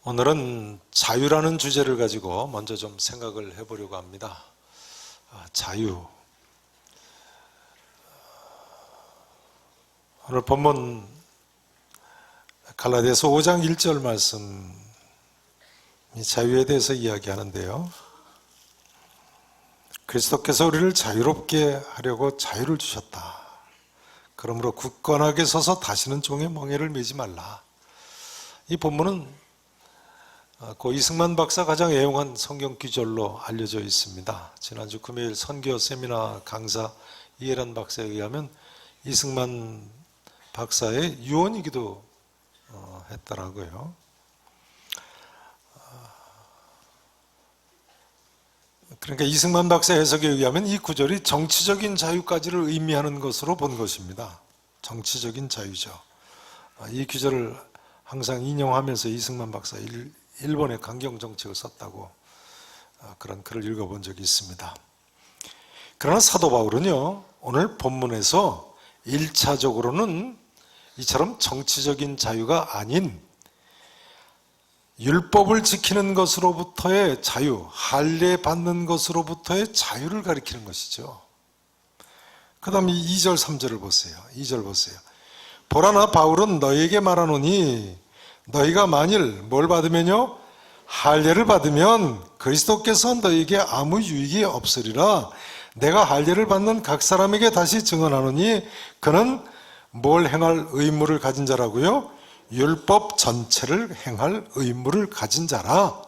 오늘은 자유라는 주제를 가지고 먼저 좀 생각을 해보려고 합니다. 자유. 오늘 본문 갈라디아서 5장 1절 말씀, 자유에 대해서 이야기하는데요. 그리스도께서 우리를 자유롭게 하려고 자유를 주셨다. 그러므로 굳건하게 서서 다시는 종의 멍에를 매지 말라. 이 본문은 고 이승만 박사 가장 애용한 성경 구절로 알려져 있습니다. 지난주 금요일 선교 세미나 강사 이해란 박사에 의하면 이승만 박사의 유언이기도 했더라고요. 그러니까 이승만 박사 해석에 의하면 이 구절이 정치적인 자유까지를 의미하는 것으로 본 것입니다. 정치적인 자유죠. 이 구절을 항상 인용하면서 이승만 박사 일본의 강경 정책을 썼다고 그런 글을 읽어본 적이 있습니다. 그러나 사도 바울은요, 오늘 본문에서 1차적으로는 이처럼 정치적인 자유가 아닌 율법을 지키는 것으로부터의 자유, 할례 받는 것으로부터의 자유를 가리키는 것이죠. 그 다음에 2절 3절을 보세요. 2절 보세요. 보라, 나 바울은 너희에게 말하노니 너희가 만일 뭘 받으면요? 할례를 받으면 그리스도께서 너희에게 아무 유익이 없으리라. 내가 할례를 받는 각 사람에게 다시 증언하노니 그는 뭘 행할 의무를 가진 자라고요? 율법 전체를 행할 의무를 가진 자라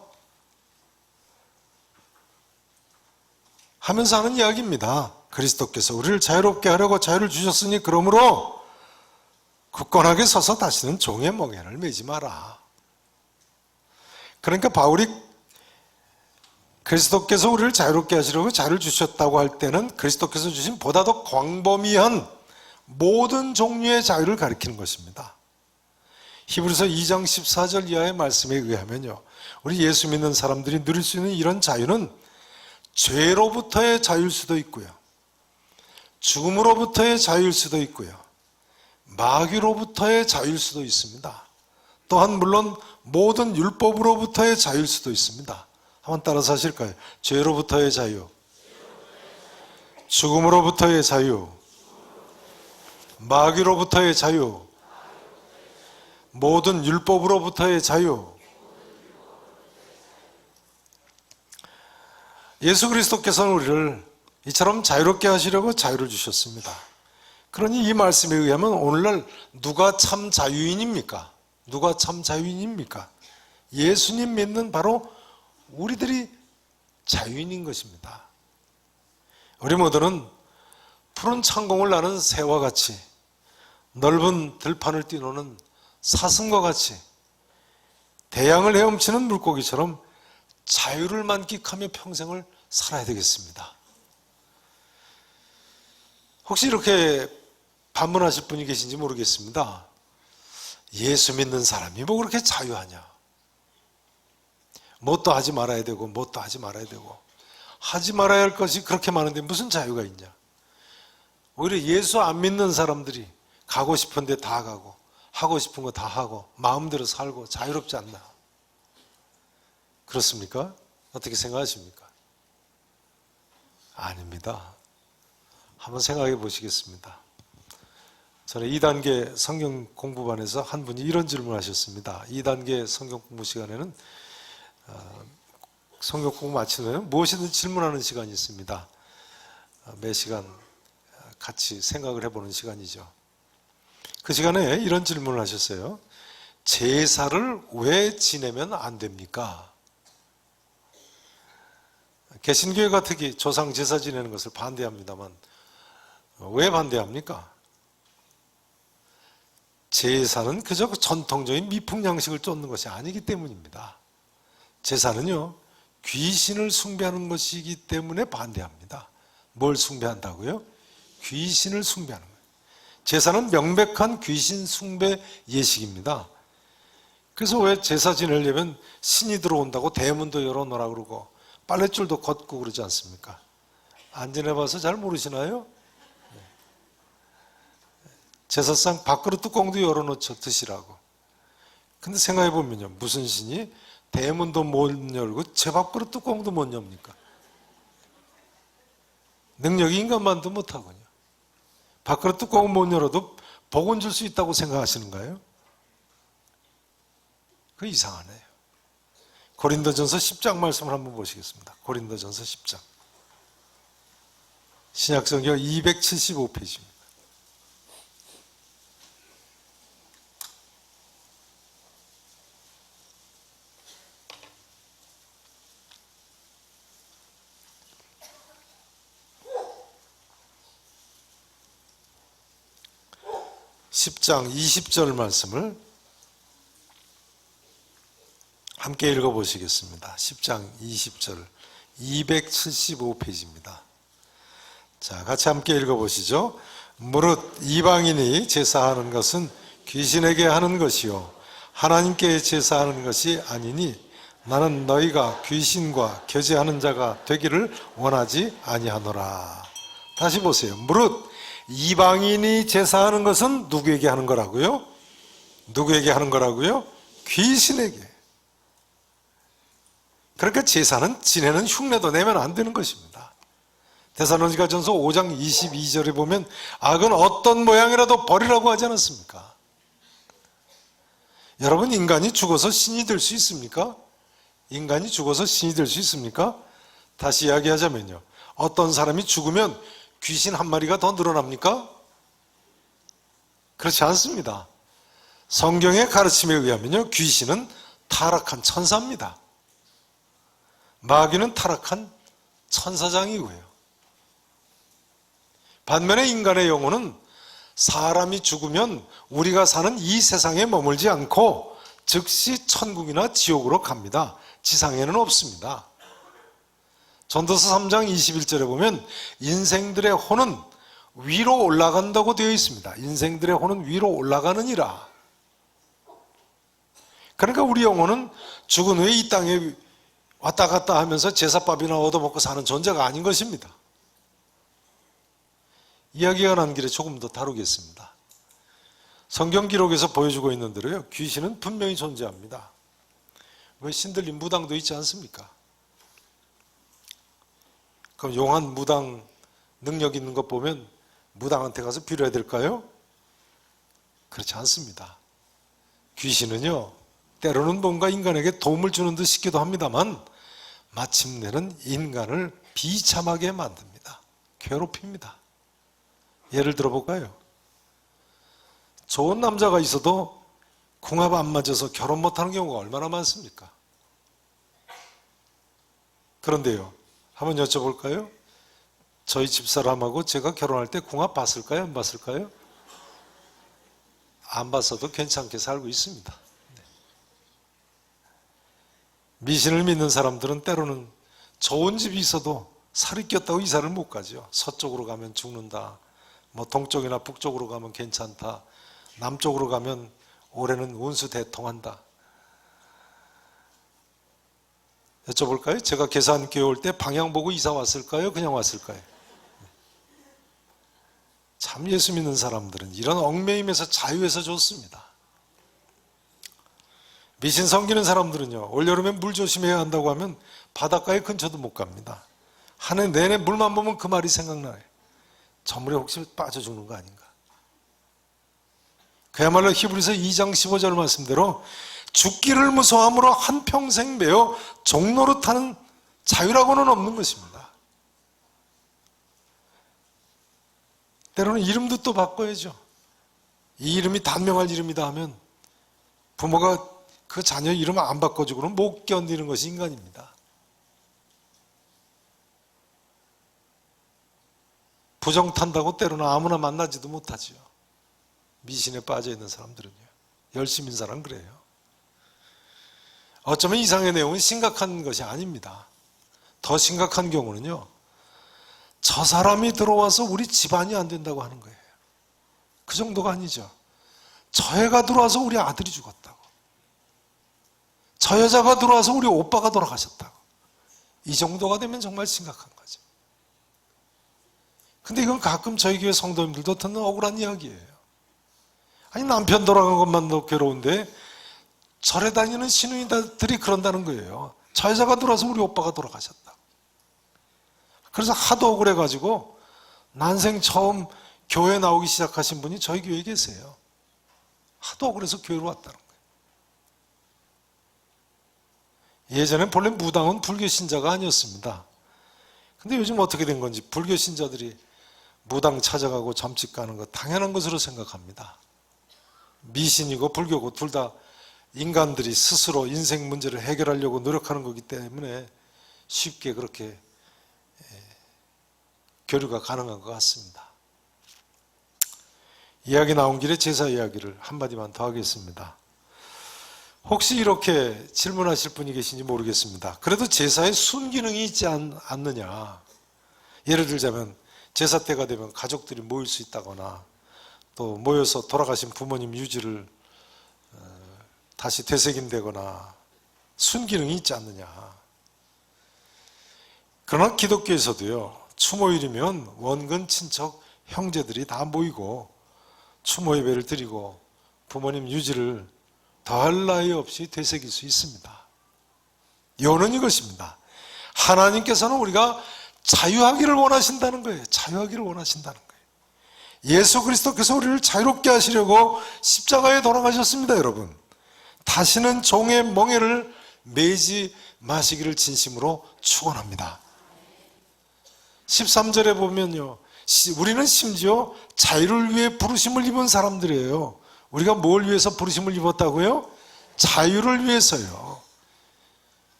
하면서 하는 이야기입니다. 그리스도께서 우리를 자유롭게 하려고 자유를 주셨으니 그러므로 굳건하게 서서 다시는 종의 멍에를 매지 마라. 그러니까 바울이 그리스도께서 우리를 자유롭게 하시려고 자유를 주셨다고 할 때는 그리스도께서 주신 보다 더 광범위한 모든 종류의 자유를 가리키는 것입니다. 히브리서 2장 14절 이하의 말씀에 의하면요, 우리 예수 믿는 사람들이 누릴 수 있는 이런 자유는 죄로부터의 자유일 수도 있고요, 죽음으로부터의 자유일 수도 있고요, 마귀로부터의 자유일 수도 있습니다. 또한 물론 모든 율법으로부터의 자유일 수도 있습니다. 한번 따라서 하실까요? 죄로부터의 자유, 죽음으로부터의 자유, 마귀로부터의 자유, 모든 율법으로부터의 자유. 예수 그리스도께서는 우리를 이처럼 자유롭게 하시려고 자유를 주셨습니다. 그러니 이 말씀에 의하면 오늘날 누가 참 자유인입니까? 누가 참 자유인입니까? 예수님 믿는 바로 우리들이 자유인인 것입니다. 우리 모두는 푸른 창공을 나는 새와 같이, 넓은 들판을 뛰노는 사슴과 같이, 대양을 헤엄치는 물고기처럼 자유를 만끽하며 평생을 살아야 되겠습니다. 혹시 이렇게 반문하실 분이 계신지 모르겠습니다. 예수 믿는 사람이 뭐 그렇게 자유하냐? 뭣도 하지 말아야 되고 뭣도 하지 말아야 되고 하지 말아야 할 것이 그렇게 많은데 무슨 자유가 있냐? 오히려 예수 안 믿는 사람들이 가고 싶은 데 다 가고 하고 싶은 거 다 하고 마음대로 살고 자유롭지 않나? 그렇습니까? 어떻게 생각하십니까? 아닙니다. 한번 생각해 보시겠습니다. 저는 2단계 성경 공부반에서 한 분이 이런 질문을 하셨습니다. 2단계 성경 공부 시간에는 성경 공부 마치면 무엇이든 질문하는 시간이 있습니다. 매 시간 같이 생각을 해보는 시간이죠. 그 시간에 이런 질문을 하셨어요. 제사를 왜 지내면 안 됩니까? 개신교회가 특히 조상 제사 지내는 것을 반대합니다만 왜 반대합니까? 제사는 그저 전통적인 미풍양식을 쫓는 것이 아니기 때문입니다. 제사는요, 귀신을 숭배하는 것이기 때문에 반대합니다. 뭘 숭배한다고요? 귀신을 숭배하는 거예요. 제사는 명백한 귀신 숭배 예식입니다. 그래서 왜 제사 지내려면 신이 들어온다고 대문도 열어놓으라 그러고 빨랫줄도 걷고 그러지 않습니까? 안 지내봐서 잘 모르시나요? 제사상 밥그릇 뚜껑도 열어놓죠, 드시라고. 근데 생각해 보면요, 무슨 신이 대문도 못 열고 제 밥그릇 뚜껑도 못 엽니까? 능력이 인간만도 못하군요. 밥그릇 뚜껑을 못 열어도 복은 줄 수 있다고 생각하시는 거예요? 그 이상하네요. 고린도전서 10장 말씀을 한번 보시겠습니다. 고린도전서 10장. 신약성경 275페이지입니다. (10장) 20절 말씀을 함께 읽어보시겠습니다. 10장 20절 275페이지입니다. 자, 같이 함께 읽어보시죠. 무릇 이방인이 제사하는 것은 귀신에게 하는 것이요 하나님께 제사하는 것이 아니니 나는 너희가 귀신과 교제하는 자가 되기를 원하지 아니하노라. 다시 보세요. 무릇 이방인이 제사하는 것은 누구에게 하는 거라고요? 누구에게 하는 거라고요? 귀신에게. 그러니까 제사는 지내는 흉내도 내면 안 되는 것입니다. 데살로니가전서 5장 22절에 보면 악은 어떤 모양이라도 버리라고 하지 않았습니까? 여러분, 인간이 죽어서 신이 될 수 있습니까? 인간이 죽어서 신이 될 수 있습니까? 다시 이야기하자면요, 어떤 사람이 죽으면 귀신 한 마리가 더 늘어납니까? 그렇지 않습니다. 성경의 가르침에 의하면요, 귀신은 타락한 천사입니다. 마귀는 타락한 천사장이고요. 반면에 인간의 영혼은 사람이 죽으면 우리가 사는 이 세상에 머물지 않고 즉시 천국이나 지옥으로 갑니다. 지상에는 없습니다. 전도서 3장 21절에 보면 인생들의 혼은 위로 올라간다고 되어 있습니다. 인생들의 혼은 위로 올라가느니라. 그러니까 우리 영혼은 죽은 후에 이 땅에 왔다 갔다 하면서 제사밥이나 얻어먹고 사는 존재가 아닌 것입니다. 이야기가 난 길에 조금 더 다루겠습니다. 성경 기록에서 보여주고 있는 대로요, 귀신은 분명히 존재합니다. 왜 신들린 무당도 있지 않습니까? 그럼 용한 무당 능력 있는 것 보면 무당한테 가서 빌어야 될까요? 그렇지 않습니다. 귀신은요, 때로는 뭔가 인간에게 도움을 주는 듯 싶기도 합니다만 마침내는 인간을 비참하게 만듭니다. 괴롭힙니다. 예를 들어볼까요? 좋은 남자가 있어도 궁합 안 맞아서 결혼 못하는 경우가 얼마나 많습니까? 그런데요, 한번 여쭤볼까요? 저희 집사람하고 제가 결혼할 때 궁합 봤을까요? 안 봤을까요? 안 봤어도 괜찮게 살고 있습니다. 미신을 믿는 사람들은 때로는 좋은 집이 있어도 살이 꼈다고 이사를 못 가죠. 서쪽으로 가면 죽는다, 뭐 동쪽이나 북쪽으로 가면 괜찮다, 남쪽으로 가면 올해는 운수 대통한다. 여쭤볼까요? 제가 계산교회 올 때 방향 보고 이사 왔을까요? 그냥 왔을까요? 참 예수 믿는 사람들은 이런 얽매임에서 자유해서 좋습니다. 미신 섬기는 사람들은요, 올여름에 물 조심해야 한다고 하면 바닷가에 근처도 못 갑니다. 한 해 내내 물만 보면 그 말이 생각나요. 저 물에 혹시 빠져 죽는 거 아닌가? 그야말로 히브리서 2장 15절 말씀대로 죽기를 무서워함으로 한평생 매어 종노릇하는 자유라고는 없는 것입니다. 때로는 이름도 또 바꿔야죠. 이 이름이 단명할 이름이다 하면 부모가 그 자녀 이름을 안 바꿔주고는 못 견디는 것이 인간입니다. 부정 탄다고 때로는 아무나 만나지도 못하지요. 미신에 빠져 있는 사람들은요. 열심인 사람 그래요. 어쩌면 이상의 내용은 심각한 것이 아닙니다. 더 심각한 경우는요, 저 사람이 들어와서 우리 집안이 안 된다고 하는 거예요. 그 정도가 아니죠. 저 애가 들어와서 우리 아들이 죽었다고, 저 여자가 들어와서 우리 오빠가 돌아가셨다고. 이 정도가 되면 정말 심각한 거죠. 근데 이건 가끔 저희 교회 성도님들도 듣는 억울한 이야기예요. 아니, 남편 돌아간 것만도 괴로운데 절에 다니는 신우이들이 그런다는 거예요. 저 여자가 들어와서 우리 오빠가 돌아가셨다. 그래서 하도 억울해가지고 난생 처음 교회 나오기 시작하신 분이 저희 교회에 계세요. 하도 억울해서 교회로 왔다는 거예요. 예전엔 본래 무당은 불교 신자가 아니었습니다. 근데 요즘 어떻게 된 건지 불교 신자들이 무당 찾아가고 점집 가는 거 당연한 것으로 생각합니다. 미신이고 불교고 둘 다 인간들이 스스로 인생 문제를 해결하려고 노력하는 거기 때문에 쉽게 그렇게 교류가 가능한 것 같습니다. 이야기 나온 길에 제사 이야기를 한마디만 더 하겠습니다. 혹시 이렇게 질문하실 분이 계신지 모르겠습니다. 그래도 제사에 순기능이 있지 않느냐. 예를 들자면 제사 때가 되면 가족들이 모일 수 있다거나 또 모여서 돌아가신 부모님 유지를 다시 되새긴다거나 순기능이 있지 않느냐. 그러나 기독교에서도요, 추모일이면 원근 친척 형제들이 다 모이고 추모 예배를 드리고 부모님 유지를 더할 나위 없이 되새길 수 있습니다. 요는 이것입니다. 하나님께서는 우리가 자유하기를 원하신다는 거예요. 자유하기를 원하신다는 거예요. 예수 그리스도께서 우리를 자유롭게 하시려고 십자가에 돌아가셨습니다, 여러분. 다시는 종의 멍에를 매지 마시기를 진심으로 축원합니다. 13절에 보면요, 우리는 심지어 자유를 위해 부르심을 입은 사람들이에요. 우리가 뭘 위해서 부르심을 입었다고요? 자유를 위해서요.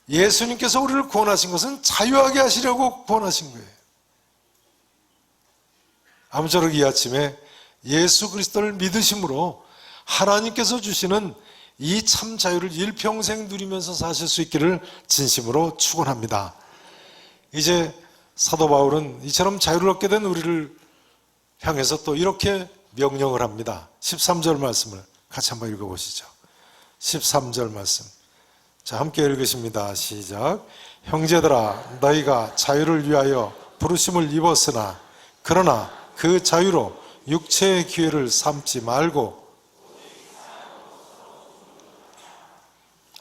예수님께서 우리를 구원하신 것은 자유하게 하시려고 구원하신 거예요. 아무쪼록 이 아침에 예수 그리스도를 믿으심으로 하나님께서 주시는 이 참 자유를 일평생 누리면서 사실 수 있기를 진심으로 축원합니다. 이제 사도 바울은 이처럼 자유를 얻게 된 우리를 향해서 또 이렇게 명령을 합니다. 13절 말씀을 같이 한번 읽어보시죠. 13절 말씀. 자, 함께 읽으십니다. 시작. 형제들아, 너희가 자유를 위하여 부르심을 입었으나 그러나 그 자유로 육체의 기회를 삼지 말고.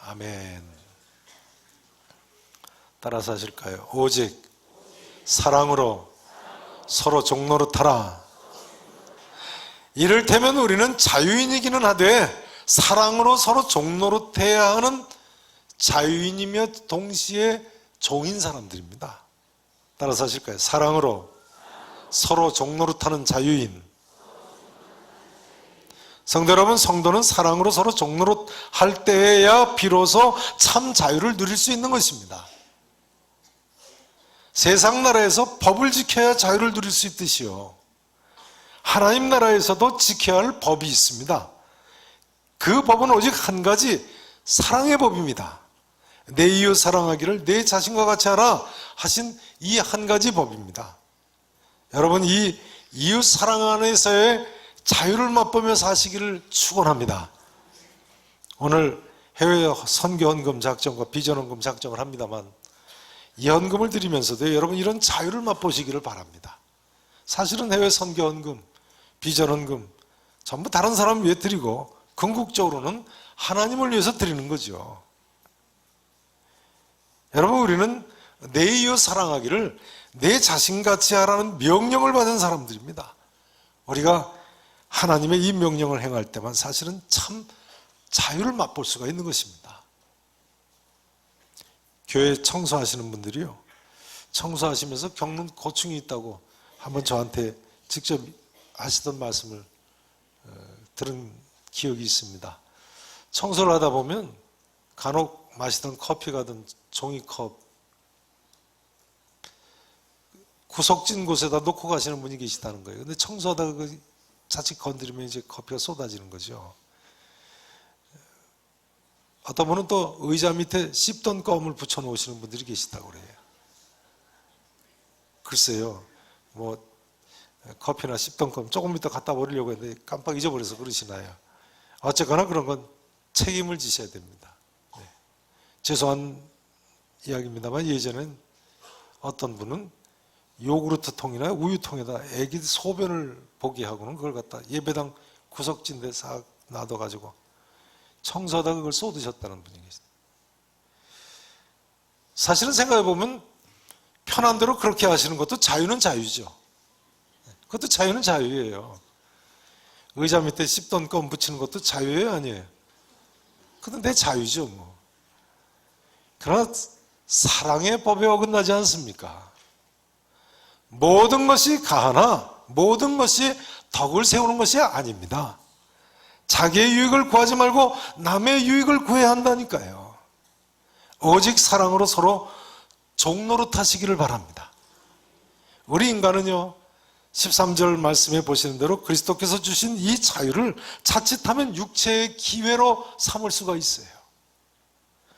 아멘. 따라서 하실까요? 오직 사랑으로 서로 종노릇하라. 이를테면 우리는 자유인이기는 하되 사랑으로 서로 종노릇해야 하는 자유인이며 동시에 종인 사람들입니다. 따라서 하실까요? 사랑으로 서로 종노릇하는 자유인. 성도 여러분, 성도는 사랑으로 서로 종노릇할 때에야 비로소 참 자유를 누릴 수 있는 것입니다. 세상 나라에서 법을 지켜야 자유를 누릴 수 있듯이요, 하나님 나라에서도 지켜야 할 법이 있습니다. 그 법은 오직 한 가지, 사랑의 법입니다. 내 이웃 사랑하기를 내 자신과 같이 하라 하신 이 한 가지 법입니다. 여러분, 이 이웃 사랑 안에서의 자유를 맛보며 사시기를 축원합니다. 오늘 해외 선교 헌금 작정과 비전 헌금 작정을 합니다만 이 헌금을 드리면서도 여러분 이런 자유를 맛보시기를 바랍니다. 사실은 해외 선교 헌금, 비전 헌금 전부 다른 사람 위해 드리고 궁극적으로는 하나님을 위해서 드리는 거죠. 여러분, 우리는 내 이웃 사랑하기를 내 자신같이 하라는 명령을 받은 사람들입니다. 우리가 하나님의 이 명령을 행할 때만 사실은 참 자유를 맛볼 수가 있는 것입니다. 교회 청소하시는 분들이요, 청소하시면서 겪는 고충이 있다고 한번 저한테 직접 하시던 말씀을 들은 기억이 있습니다. 청소를 하다 보면 간혹 마시던 커피 가든 종이컵 구석진 곳에다 놓고 가시는 분이 계시다는 거예요. 근데 청소하다가 자칫 건드리면 이제 커피가 쏟아지는 거죠. 어떤 분은 또 의자 밑에 씹던 껌을 붙여 놓으시는 분들이 계시다고 그래요. 글쎄요, 뭐 커피나 씹던 껌 조금 이따 갖다 버리려고 했는데 깜빡 잊어버려서 그러시나요? 어쨌거나 그런 건 책임을 지셔야 됩니다. 네. 죄송한 이야기입니다만 예전엔 어떤 분은 요구르트 통이나 우유통에다 애기 소변을 보게 하고는 그걸 갖다 예배당 구석진 데 싹 놔둬가지고 청소하다가 그걸 쏟으셨다는 분이 계세요. 사실은 생각해보면 편한 대로 그렇게 하시는 것도 자유는 자유죠. 그것도 자유는 자유예요. 의자 밑에 씹던 껌 붙이는 것도 자유예요, 아니에요? 그건 내 자유죠, 뭐. 그러나 사랑의 법에 어긋나지 않습니까? 모든 것이 가하나 모든 것이 덕을 세우는 것이 아닙니다. 자기의 유익을 구하지 말고 남의 유익을 구해야 한다니까요. 오직 사랑으로 서로 종노릇하시기를 바랍니다. 우리 인간은요, 13절 말씀에 보시는 대로 그리스도께서 주신 이 자유를 자칫하면 육체의 기회로 삼을 수가 있어요.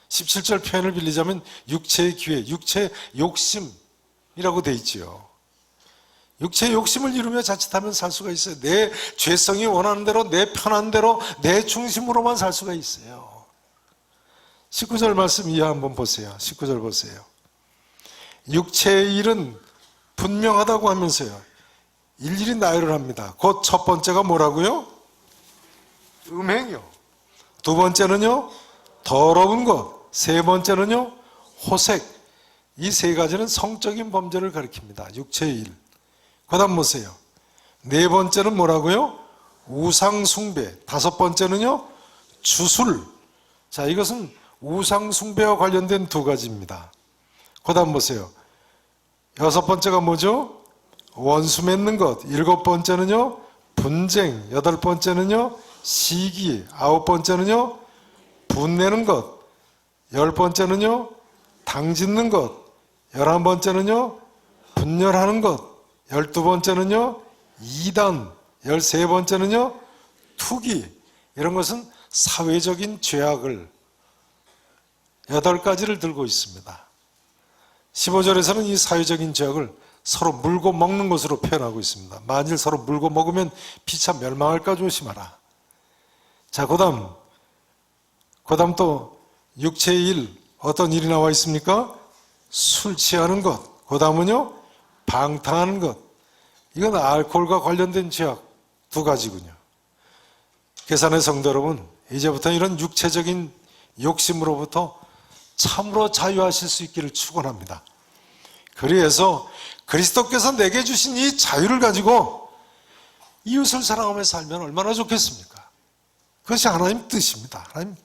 17절 표현을 빌리자면 육체의 기회, 육체의 욕심이라고 돼 있지요. 육체의 욕심을 이루며 자칫하면 살 수가 있어요. 내 죄성이 원하는 대로, 내 편한 대로, 내 중심으로만 살 수가 있어요. 19절 말씀 이해 한번 보세요. 19절 보세요. 육체의 일은 분명하다고 하면서요, 일일이 나열을 합니다. 곧 첫 번째가 뭐라고요? 음행이요. 두 번째는요, 더러운 것. 세 번째는요, 호색. 이 세 가지는 성적인 범죄를 가리킵니다. 육체의 일. 그 다음 보세요. 네 번째는 뭐라고요? 우상숭배. 다섯 번째는요, 주술. 자, 이것은 우상숭배와 관련된 두 가지입니다. 그 다음 보세요. 여섯 번째가 뭐죠? 원수 맺는 것. 일곱 번째는요, 분쟁. 여덟 번째는요, 시기. 아홉 번째는요, 분내는 것. 열 번째는요, 당짓는 것. 11번째는요, 분열하는 것. 12번째는요, 이단. 13번째는요, 투기. 이런 것은 사회적인 죄악을 8가지를 들고 있습니다. 15절에서는 이 사회적인 죄악을 서로 물고 먹는 것으로 표현하고 있습니다. 만일 서로 물고 먹으면 피차 멸망할까 조심하라. 자, 그 다음 또 육체의 일, 어떤 일이 나와 있습니까? 술 취하는 것. 그 다음은요, 방탕하는 것. 이건 알코올과 관련된 죄악 두 가지군요. 계산의 성도 여러분, 이제부터 이런 육체적인 욕심으로부터 참으로 자유하실 수 있기를 축원합니다. 그래서 그리스도께서 내게 주신 이 자유를 가지고 이웃을 사랑하며 살면 얼마나 좋겠습니까? 그것이 하나님 뜻입니다. 하나님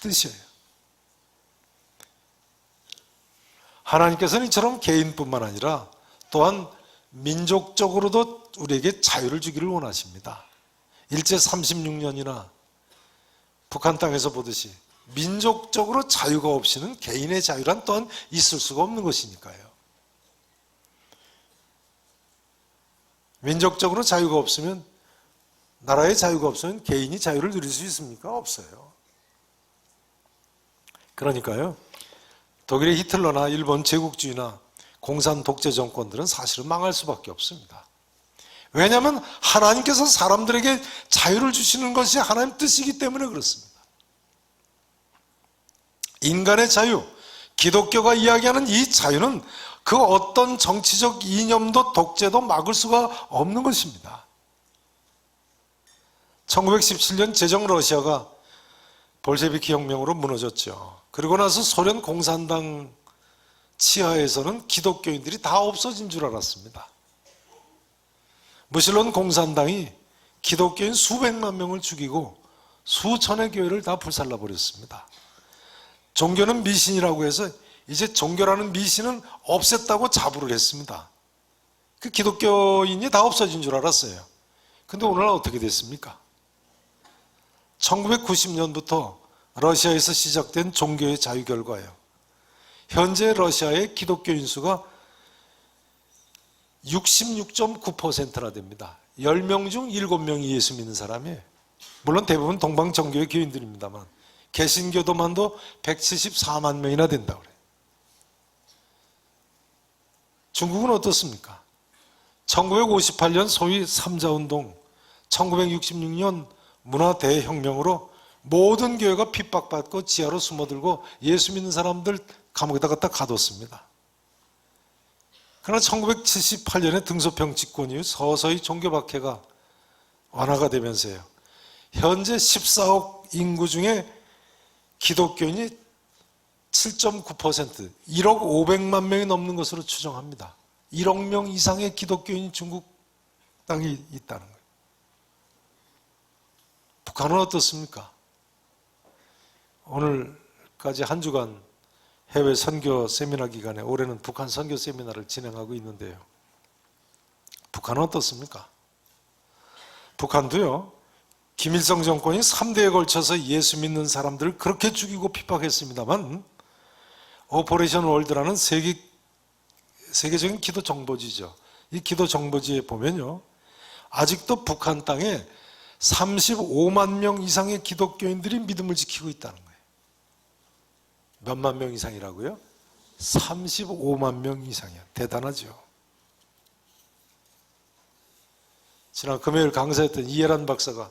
뜻이에요. 하나님께서는 이처럼 개인뿐만 아니라 또한 민족적으로도 우리에게 자유를 주기를 원하십니다. 일제 36년이나 북한 땅에서 보듯이 민족적으로 자유가 없이는 개인의 자유란 또한 있을 수가 없는 것이니까요. 민족적으로 자유가 없으면, 나라의 자유가 없으면 개인이 자유를 누릴 수 있습니까? 없어요. 그러니까요, 독일의 히틀러나 일본 제국주의나 공산 독재 정권들은 사실은 망할 수밖에 없습니다. 왜냐하면 하나님께서 사람들에게 자유를 주시는 것이 하나님 뜻이기 때문에 그렇습니다. 인간의 자유, 기독교가 이야기하는 이 자유는 그 어떤 정치적 이념도 독재도 막을 수가 없는 것입니다. 1917년 제정 러시아가 볼셰비키 혁명으로 무너졌죠. 그리고 나서 소련 공산당 치하에서는 기독교인들이 다 없어진 줄 알았습니다. 무실론 공산당이 기독교인 수백만 명을 죽이고 수천의 교회를 다 불살라버렸습니다. 종교는 미신이라고 해서 이제 종교라는 미신은 없앴다고 자부를 했습니다. 그 기독교인이 다 없어진 줄 알았어요. 근데 오늘날 어떻게 됐습니까? 1990년부터 러시아에서 시작된 종교의 자유 결과예요. 현재 러시아의 기독교인 수가 66.9%나 됩니다. 10명 중 7명이 예수 믿는 사람이에요. 물론 대부분 동방정교의 교인들입니다만 개신교도만도 174만 명이나 된다고 그래요. 중국은 어떻습니까? 1958년 소위 삼자운동, 1966년 문화대혁명으로 모든 교회가 핍박받고 지하로 숨어들고 예수 믿는 사람들 감옥에다 갖다 가뒀습니다. 그러나 1978년에 등소평 집권 이후 서서히 종교박해가 완화가 되면서요, 현재 14억 인구 중에 기독교인이 7.9%, 1억 500만 명이 넘는 것으로 추정합니다. 1억 명 이상의 기독교인이 중국 땅에 있다는 거예요. 북한은 어떻습니까? 오늘까지 한 주간 해외 선교 세미나 기간에 올해는 북한 선교 세미나를 진행하고 있는데요. 북한은 어떻습니까? 북한도요, 김일성 정권이 3대에 걸쳐서 예수 믿는 사람들을 그렇게 죽이고 핍박했습니다만, 오퍼레이션 월드라는 세계적인 기도 정보지죠. 이 기도 정보지에 보면요, 아직도 북한 땅에 35만 명 이상의 기독교인들이 믿음을 지키고 있다는 거예요. 몇만 명 이상이라고요? 35만 명 이상이야. 대단하죠. 지난 금요일 강사했던 이해란 박사가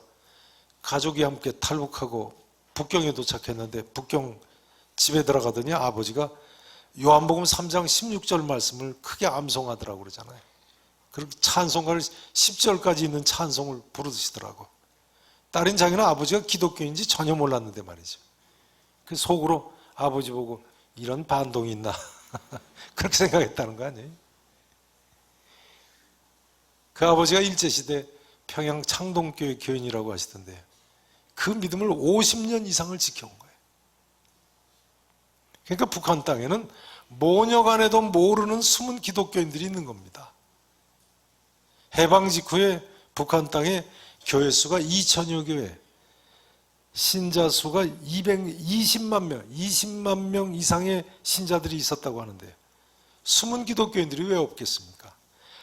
가족이 함께 탈북하고 북경에 도착했는데 북경 집에 들어가더니 아버지가 요한복음 3장 16절 말씀을 크게 암송하더라고 그러잖아요. 그리고 찬송가를 10절까지 있는 찬송을 부르시더라고. 딸인 자기는 아버지가 기독교인지 전혀 몰랐는데 말이죠. 그 속으로 아버지 보고 이런 반동이 있나 그렇게 생각했다는 거 아니에요? 그 아버지가 일제시대 평양 창동교회 교인이라고 하시던데요. 그 믿음을 50년 이상을 지켜온 거예요. 그러니까 북한 땅에는 모녀간에도 모르는 숨은 기독교인들이 있는 겁니다. 해방 직후에 북한 땅에 교회 수가 2천여 교회, 신자 수가 20만 명 이상의 신자들이 있었다고 하는데요. 숨은 기독교인들이 왜 없겠습니까?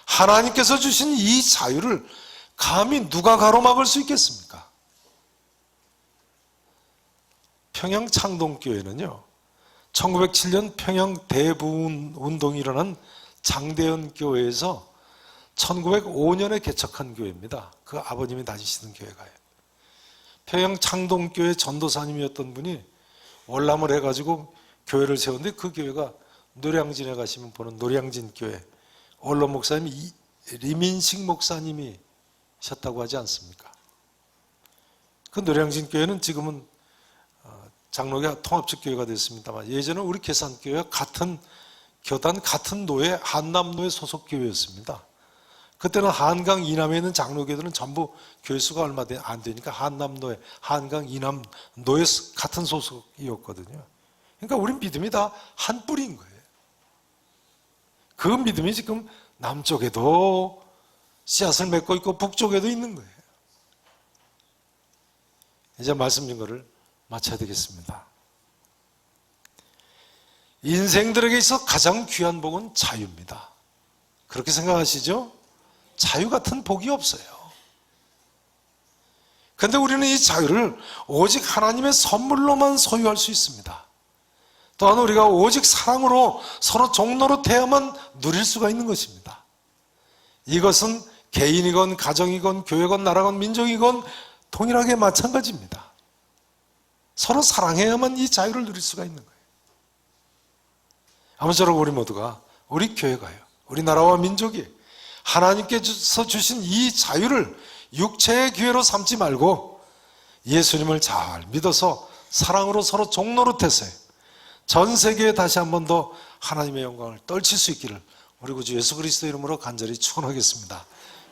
하나님께서 주신 이 자유를 감히 누가 가로막을 수 있겠습니까? 평양 창동교회는요, 1907년 평양 대부운동이 일어난 장대현 교회에서 1905년에 개척한 교회입니다. 그 아버님이 다니시던 교회가요. 평양 창동교회 전도사님이었던 분이 월남을 해가지고 교회를 세웠는데 그 교회가 노량진에 가시면 보는 노량진 교회, 원로 목사님이 리민식 목사님이셨다고 하지 않습니까? 그 노량진 교회는 지금은 장로교 통합적 교회가 됐습니다만 예전에 우리 계산교회와 같은 교단, 같은 노예, 한남노예 소속 교회였습니다. 그때는 한강 이남에 있는 장로교들은 전부 교회수가 얼마 안 되니까 한남노예, 한강 이남 노예 같은 소속이었거든요. 그러니까 우리 믿음이 다 한 뿌리인 거예요. 그 믿음이 지금 남쪽에도 씨앗을 맺고 있고 북쪽에도 있는 거예요. 이제 말씀 증거를 마쳐야 되겠습니다. 인생들에게 있어 가장 귀한 복은 자유입니다. 그렇게 생각하시죠? 자유 같은 복이 없어요. 그런데 우리는 이 자유를 오직 하나님의 선물로만 소유할 수 있습니다. 또한 우리가 오직 사랑으로 서로 종노릇해야만 누릴 수가 있는 것입니다. 이것은 개인이건 가정이건 교회건 나라건 민족이건 동일하게 마찬가지입니다. 서로 사랑해야만 이 자유를 누릴 수가 있는 거예요. 아무쪼록 우리 모두가, 우리 교회가요, 우리 나라와 민족이 하나님께서 주신 이 자유를 육체의 기회로 삼지 말고 예수님을 잘 믿어서 사랑으로 서로 종노릇해서 전 세계에 다시 한 번 더 하나님의 영광을 떨칠 수 있기를 우리 구주 예수 그리스도 이름으로 간절히 축원하겠습니다.